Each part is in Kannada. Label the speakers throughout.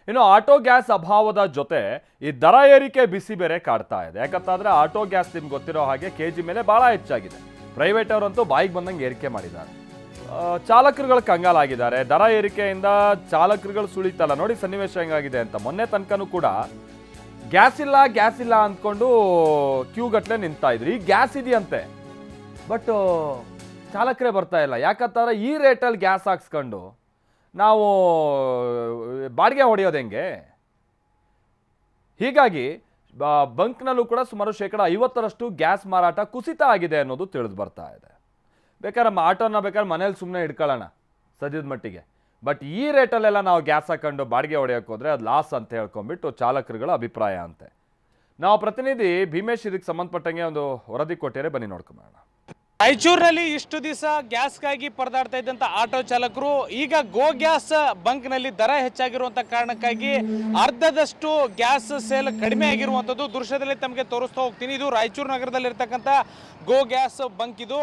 Speaker 1: ಇನ್ನು ಆಟೋ ಗ್ಯಾಸ್ ಅಭಾವದ ಜೊತೆ ಈ ದರ ಏರಿಕೆ ಬಿಸಿ ಬೇರೆ ಕಾಡ್ತಾ ಇದೆ. ಯಾಕಂತಂದ್ರೆ ಆಟೋ ಗ್ಯಾಸ್ ನಿಮ್ಗೆ ಗೊತ್ತಿರೋ ಹಾಗೆ ಕೆಜಿ ಮೇಲೆ ಬಹಳ ಹೆಚ್ಚಾಗಿದೆ. ಪ್ರೈವೇಟ್ ಅವರಂತೂ ಬಾಯಿಗೆ ಬಂದಂಗೆ ಏರಿಕೆ ಮಾಡಿದ್ದಾರೆ. ಚಾಲಕರುಗಳು ಕಂಗಾಲಾಗಿದ್ದಾರೆ. ದರ ಏರಿಕೆಯಿಂದ ಚಾಲಕರುಗಳು ಸುಳಿತಲ್ಲ. ನೋಡಿ ಸನ್ನಿವೇಶ ಹೆಂಗಾಗಿದೆ ಅಂತ. ಮೊನ್ನೆ ತನಕನೂ ಕೂಡ ಗ್ಯಾಸ್ ಇಲ್ಲ ಅಂದ್ಕೊಂಡು ಕ್ಯೂ ಗಟ್ಟಲೆ ನಿಂತಾ ಇದ್ರು. ಈಗ ಗ್ಯಾಸ್ ಇದೆಯಂತೆ, ಬಟ್ ಚಾಲಕರೇ ಬರ್ತಾ ಇಲ್ಲ. ಯಾಕಂತಂದ್ರೆ ಈ ರೇಟಲ್ಲಿ ಗ್ಯಾಸ್ ಹಾಕ್ಸ್ಕೊಂಡು ನಾವು ಬಾಡಿಗೆ ಹೊಡೆಯೋದು ಹೆಂಗೆ? ಹೀಗಾಗಿ ಬಂಕ್ನಲ್ಲೂ ಕೂಡ ಸುಮಾರು 50% ಗ್ಯಾಸ್ ಮಾರಾಟ ಕುಸಿತ ಆಗಿದೆ ಅನ್ನೋದು ತಿಳಿದು ಬರ್ತಾ ಇದೆ. ಬೇಕಾದ್ರೆ ನಮ್ಮ ಆಟೋನ ಬೇಕಾದ್ರೆ ಮನೇಲಿ ಸುಮ್ಮನೆ ಇಟ್ಕೊಳ್ಳೋಣ ಸದ್ಯದ ಮಟ್ಟಿಗೆ, ಬಟ್ ಈ ರೇಟಲ್ಲೆಲ್ಲ ನಾವು ಗ್ಯಾಸ್ ಹಾಕೊಂಡು ಬಾಡಿಗೆ ಹೊಡೆಯೋಕೆ ಹೋದ್ರೆ ಅದು ಲಾಸ್ ಅಂತ ಹೇಳ್ಕೊಂಡ್ಬಿಟ್ಟು ಚಾಲಕರುಗಳ ಅಭಿಪ್ರಾಯ ಅಂತೆ. ನಾವು ಪ್ರತಿನಿಧಿ ಭೀಮೇಶ್ ಇದಕ್ಕೆ ಸಂಬಂಧಪಟ್ಟಂಗೆ ಒಂದು ವರದಿ ಕೊಟ್ಟಿದ್ದಾರೆ, ಬನ್ನಿ ನೋಡ್ಕೊಂಬೋಣ.
Speaker 2: ರಾಯಚೂರಿನಲ್ಲಿ ಇಷ್ಟು ದಿವಸ ಗ್ಯಾಸ್ಗಾಗಿ ಪರದಾಡ್ತಾ ಇದ್ದಂಥ ಆಟೋ ಚಾಲಕರು ಈಗ ಗೋ ಗ್ಯಾಸ್ ಬಂಕ್ನಲ್ಲಿ ದರ ಹೆಚ್ಚಾಗಿರುವಂಥ ಕಾರಣಕ್ಕಾಗಿ ಅರ್ಧದಷ್ಟು ಗ್ಯಾಸ್ ಸೇಲ್ ಕಡಿಮೆ ಆಗಿರುವಂಥದ್ದು ದೃಶ್ಯದಲ್ಲಿ ತಮಗೆ ತೋರಿಸ್ತಾ ಹೋಗ್ತೀನಿ. ಇದು ರಾಯಚೂರು ನಗರದಲ್ಲಿರ್ತಕ್ಕಂಥ ಗೋ ಗ್ಯಾಸ್ ಬಂಕ್. ಇದು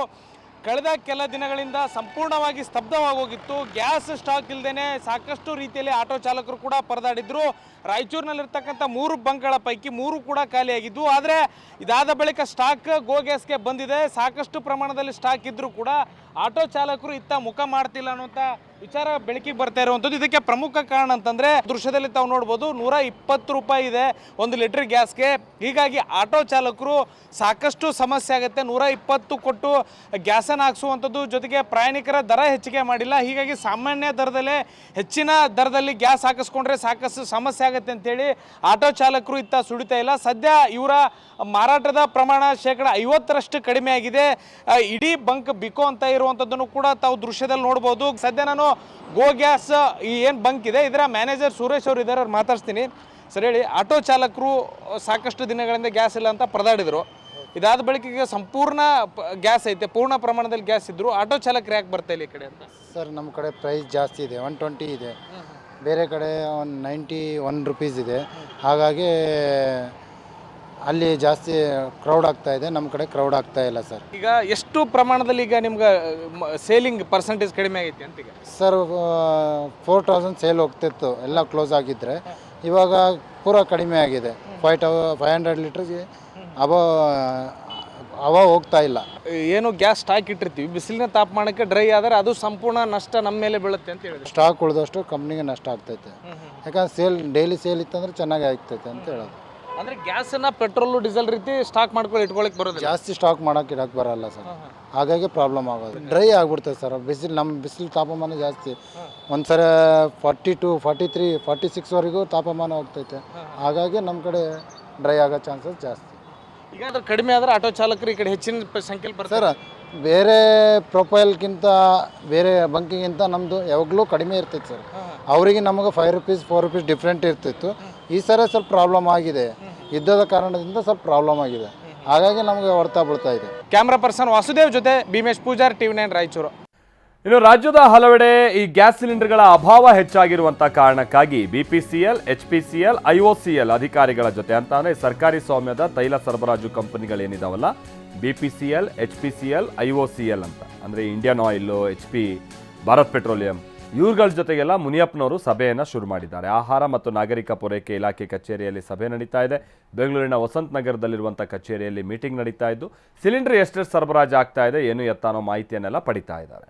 Speaker 2: ಕಳೆದ ಕೆಲ ದಿನಗಳಿಂದ ಸಂಪೂರ್ಣವಾಗಿ ಸ್ತಬ್ಧವಾಗಿ ಹೋಗಿತ್ತು. ಗ್ಯಾಸ್ ಸ್ಟಾಕ್ ಇಲ್ಲದೇನೆ ಸಾಕಷ್ಟು ರೀತಿಯಲ್ಲಿ ಆಟೋ ಚಾಲಕರು ಕೂಡ ಪರದಾಡಿದ್ರು. ರಾಯಚೂರಿನಲ್ಲಿರ್ತಕ್ಕಂಥ 3 ಬಂಕ್ಗಳ ಪೈಕಿ 3 ಕೂಡ ಖಾಲಿಯಾಗಿದ್ದು, ಆದರೆ ಇದಾದ ಬಳಿಕ ಸ್ಟಾಕ್ ಗೋ ಗ್ಯಾಸ್ಗೆ ಬಂದಿದೆ. ಸಾಕಷ್ಟು ಪ್ರಮಾಣದಲ್ಲಿ ಸ್ಟಾಕ್ ಇದ್ದರೂ ಕೂಡ ಆಟೋ ಚಾಲಕರು ಇತ್ತ ಮುಖ ಮಾಡ್ತಿಲ್ಲ ಅನ್ನುವಂಥ ವಿಚಾರ ಬೆಳಕಿಗೆ ಬರ್ತಾ ಇರುವಂಥದ್ದು. ಇದಕ್ಕೆ ಪ್ರಮುಖ ಕಾರಣ ಅಂತಂದರೆ ದೃಶ್ಯದಲ್ಲಿ ತಾವು ನೋಡ್ಬೋದು, 120 ರೂಪಾಯಿ ಇದೆ 1 ಲೀಟರ್ ಗ್ಯಾಸ್ಗೆ. ಹೀಗಾಗಿ ಆಟೋ ಚಾಲಕರು ಸಾಕಷ್ಟು ಸಮಸ್ಯೆ ಆಗುತ್ತೆ. 120 ಕೊಟ್ಟು ಗ್ಯಾಸನ್ನು ಹಾಕ್ಸುವಂಥದ್ದು, ಜೊತೆಗೆ ಪ್ರಯಾಣಿಕರ ದರ ಹೆಚ್ಚಿಗೆ ಮಾಡಿಲ್ಲ. ಹೀಗಾಗಿ ಸಾಮಾನ್ಯ ದರದಲ್ಲೇ ಹೆಚ್ಚಿನ ದರದಲ್ಲಿ ಗ್ಯಾಸ್ ಹಾಕಿಸ್ಕೊಂಡ್ರೆ ಸಾಕಷ್ಟು ಸಮಸ್ಯೆ ಆಗುತ್ತೆ ಅಂತೇಳಿ ಆಟೋ ಚಾಲಕರು ಇತ್ತ ಸುಡಿತಾ ಇಲ್ಲ. ಸದ್ಯ ಇವರ ಮಾರಾಟದ ಪ್ರಮಾಣ 50% ಕಡಿಮೆ ಆಗಿದೆ. ಇಡೀ ಬಂಕ್ ಬಿಕೋ ಅಂತ ಇರುವಂಥದ್ದನ್ನು ಕೂಡ ತಾವು ದೃಶ್ಯದಲ್ಲಿ ನೋಡ್ಬೋದು. ಸದ್ಯ ನಾನು ಗೋ ಗ್ಯಾಸ್ ಈ ಏನು ಬಂಕ್ ಇದೆ ಇದರ ಮ್ಯಾನೇಜರ್ ಸುರೇಶ್ ಅವರು ಇದ್ದಾರೆ, ಅವ್ರು ಮಾತಾಡ್ತೀನಿ. ಸರ್ ಹೇಳಿ, ಆಟೋ ಚಾಲಕರು ಸಾಕಷ್ಟು ದಿನಗಳಿಂದ ಗ್ಯಾಸ್ ಇಲ್ಲ ಅಂತ ಪರದಾಡಿದ್ರು. ಇದಾದ ಬಳಿಕ ಈಗ ಸಂಪೂರ್ಣ ಗ್ಯಾಸ್ ಐತೆ, ಪೂರ್ಣ ಪ್ರಮಾಣದಲ್ಲಿ ಗ್ಯಾಸ್ ಇದ್ರು. ಆಟೋ ಚಾಲಕರು ಯಾಕೆ ಬರ್ತಾ ಇಲ್ಲ ಈ ಕಡೆ ಅಂತ?
Speaker 3: ಸರ್, ನಮ್ಮ ಕಡೆ ಪ್ರೈಸ್ ಜಾಸ್ತಿ ಇದೆ, 120 ಇದೆ. ಬೇರೆ ಕಡೆ 91 ರೂಪೀಸ್ ಇದೆ. ಹಾಗಾಗಿ ಅಲ್ಲಿ ಜಾಸ್ತಿ ಕ್ರೌಡ್ ಆಗ್ತಾ ಇದೆ, ನಮ್ಮ ಕಡೆ ಕ್ರೌಡ್ ಆಗ್ತಾ ಇಲ್ಲ ಸರ್.
Speaker 2: ಈಗ ಎಷ್ಟು ಪ್ರಮಾಣದಲ್ಲಿ ಈಗ ನಿಮ್ಗೆ ಸೇಲಿಂಗ್ ಪರ್ಸೆಂಟೇಜ್ ಕಡಿಮೆ ಆಗೈತಿ ಅಂತ? ಈಗ ಸರ್
Speaker 3: 4000 ಸೇಲ್ ಹೋಗ್ತಿತ್ತು ಎಲ್ಲ ಕ್ಲೋಸ್ ಆಗಿದ್ದರೆ. ಇವಾಗ ಪೂರ ಕಡಿಮೆ ಆಗಿದೆ. 500 ಲೀಟರ್ಗೆ ಅವ ಹೋಗ್ತಾ ಇಲ್ಲ.
Speaker 2: ಏನು ಗ್ಯಾಸ್ ಸ್ಟಾಕ್ ಇಟ್ಟಿರ್ತೀವಿ, ಬಿಸಿಲಿನ ತಾಪಮಾನಕ್ಕೆ ಡ್ರೈ ಆದರೆ ಅದು ಸಂಪೂರ್ಣ ನಷ್ಟ ನಮ್ಮ ಮೇಲೆ ಬೀಳುತ್ತೆ ಅಂತ ಹೇಳಿದ್ರು.
Speaker 3: ಸ್ಟಾಕ್ ಉಳಿದಷ್ಟು ಕಂಪ್ನಿಗೆ ನಷ್ಟ ಆಗ್ತೈತೆ. ಯಾಕಂದ್ರೆ ಡೈಲಿ ಸೇಲ್ ಇತ್ತಂದ್ರೆ ಚೆನ್ನಾಗಿ ಆಗ್ತೈತೆ ಅಂತ ಹೇಳೋದು.
Speaker 2: ಅಂದರೆ ಗ್ಯಾಸನ್ನು ಪೆಟ್ರೋಲು ಡೀಸೆಲ್ ರೀತಿ ಸ್ಟಾಕ್ ಮಾಡ್ಕೊಂಡು ಇಟ್ಕೊಳಕ್ಕೆ ಬರೋದು,
Speaker 3: ಜಾಸ್ತಿ ಸ್ಟಾಕ್ ಇಡಕ್ಕೆ ಬರಲ್ಲ ಸರ್. ಹಾಗಾಗಿ ಪ್ರಾಬ್ಲಮ್ ಆಗೋದು. ಡ್ರೈ ಆಗ್ಬಿಡ್ತದೆ ಸರ್. ಬಿಸಿಲು ತಾಪಮಾನ ಜಾಸ್ತಿ. ಒಂದ್ಸರಿ 42, 43, 46ವರೆಗೂ ತಾಪಮಾನ ಹೋಗ್ತೈತೆ. ಹಾಗಾಗಿ ನಮ್ಮ ಕಡೆ ಡ್ರೈ ಆಗೋ ಚಾನ್ಸಸ್ ಜಾಸ್ತಿ.
Speaker 2: ಈಗ ಅದ್ರ ಕಡಿಮೆ ಆದರೆ ಆಟೋ ಚಾಲಕರು ಈ ಕಡೆ ಹೆಚ್ಚಿನ ಸಂಖ್ಯೆಯಲ್ಲಿ ಬರ್ತಾರೆ
Speaker 3: ಸರ್. ಬೇರೆ ಪ್ರೊಫೈಲ್ಗಿಂತ ಬೇರೆ ಬಂಕಿಗಿಂತ ನಮ್ಮದು ಯಾವಾಗಲೂ ಕಡಿಮೆ ಇರ್ತೈತೆ ಸರ್. ಅವರಿಗೆ ನಮಗೆ 5 ರೂಪೀಸ್ 4 ರೂಪೀಸ್ ಡಿಫ್ರೆಂಟ್ ಇರ್ತಿತ್ತು. ಈ ಸರಿ ಸ್ವಲ್ಪ ಪ್ರಾಬ್ಲಮ್ ಆಗಿದೆ, ಯುದ್ಧದ ಕಾರಣದಿಂದ ಸ್ವಲ್ಪ ಪ್ರಾಬ್ಲಮ್ ಆಗಿದೆ. ಹಾಗಾಗಿ ನಮಗೆ ಹೊಡ್ತಾ ಬೀಳ್ತಾ ಇದೆ.
Speaker 2: ಕ್ಯಾಮ್ರಾ ಪರ್ಸನ್ ವಾಸುದೇವ್ ಜೊತೆ ಭೀಮೇಶ್ ಪೂಜಾರ್, TV9 ರಾಯಚೂರು.
Speaker 1: ಇನ್ನು ರಾಜ್ಯದ ಹಲವೆಡೆ ಈ ಗ್ಯಾಸ್ ಸಿಲಿಂಡರ್ಗಳ ಅಭಾವ ಹೆಚ್ಚಾಗಿರುವಂಥ ಕಾರಣಕ್ಕಾಗಿ BPCL, HPCL, IOCL ಅಧಿಕಾರಿಗಳ ಜೊತೆ ಅಂತಂದರೆ ಸರ್ಕಾರಿ ಸ್ವಾಮ್ಯದ ತೈಲ ಸರಬರಾಜು ಕಂಪನಿಗಳೇನಿದಾವಲ್ಲ, BPCL, HPCL, IOCL ಅಂತ ಅಂದರೆ Indian oil, HP, Bharat petroleum, ಇವ್ರಗಳ ಜೊತೆಗೆಲ್ಲ ಮುನಿಯಪ್ಪನವರು ಸಭೆಯನ್ನು ಶುರು ಮಾಡಿದ್ದಾರೆ. ಆಹಾರ ಮತ್ತು ನಾಗರಿಕ ಪೂರೈಕೆ ಇಲಾಖೆ ಕಚೇರಿಯಲ್ಲಿ ಸಭೆ ನಡೀತಾ ಇದೆ. ಬೆಂಗಳೂರಿನ ವಸಂತ ನಗರದಲ್ಲಿರುವಂಥ ಕಚೇರಿಯಲ್ಲಿ ಮೀಟಿಂಗ್ ನಡೀತಾ ಇದ್ದು, ಸಿಲಿಂಡರ್ ಎಷ್ಟೆಷ್ಟು ಸರಬರಾಜು ಆಗ್ತಾ ಇದೆ, ಏನು ಎತ್ತ ಅನ್ನೋ ಮಾಹಿತಿಯನ್ನೆಲ್ಲ ಪಡಿತಾ ಇದ್ದಾರೆ.